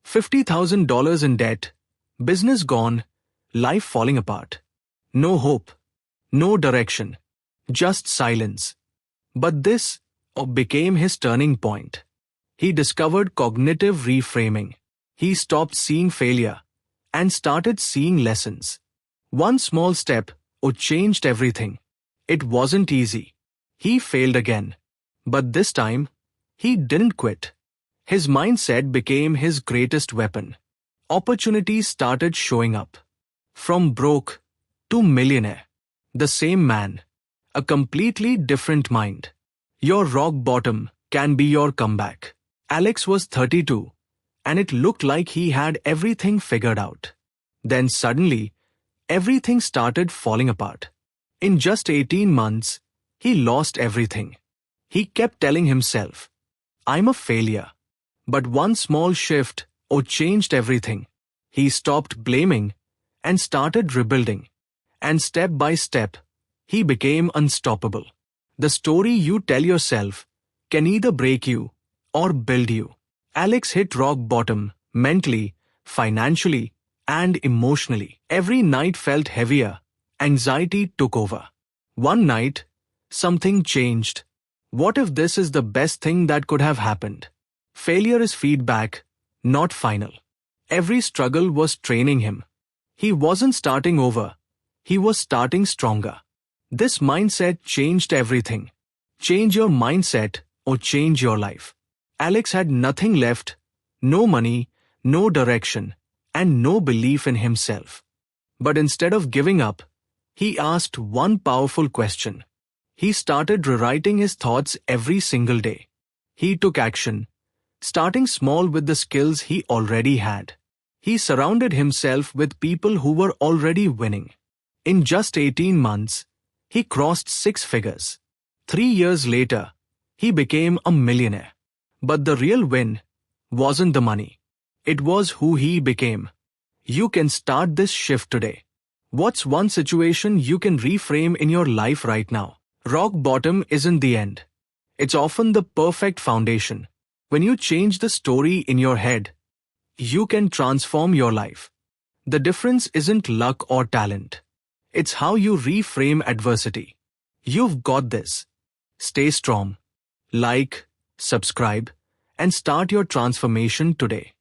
$50,000 in debt, business gone, life falling apart. No hope, no direction, just silence. But this became his turning point. He discovered cognitive reframing. He stopped seeing failure and started seeing lessons. One small step changed everything. It wasn't easy. He failed again. But this time, he didn't quit. His mindset became his greatest weapon. Opportunities started showing up. From broke to millionaire. The same man. A completely different mind. Your rock bottom can be your comeback. Alex was 32, and it looked like he had everything figured out. Then suddenly, everything started falling apart. In just 18 months, he lost everything. He kept telling himself, "I'm a failure." But one small shift changed everything. He stopped blaming and started rebuilding. And step by step, he became unstoppable. The story you tell yourself can either break you or build you. Alex hit rock bottom mentally, financially, and emotionally. Every night felt heavier. Anxiety took over. One night, something changed. What if this is the best thing that could have happened? Failure is feedback, not final. Every struggle was training him. He wasn't starting over. He was starting stronger. This mindset changed everything. Change your mindset or change your life. Alex had nothing left, no money, no direction, and no belief in himself. But instead of giving up, he asked one powerful question. He started rewriting his thoughts every single day. He took action, starting small with the skills he already had. He surrounded himself with people who were already winning. In just 18 months, he crossed 6 figures. 3 years later, he became a millionaire. But the real win wasn't the money. It was who he became. You can start this shift today. What's one situation you can reframe in your life right now? Rock bottom isn't the end. It's often the perfect foundation. When you change the story in your head, you can transform your life. The difference isn't luck or talent. It's how you reframe adversity. You've got this. Stay strong. Like, subscribe, and start your transformation today.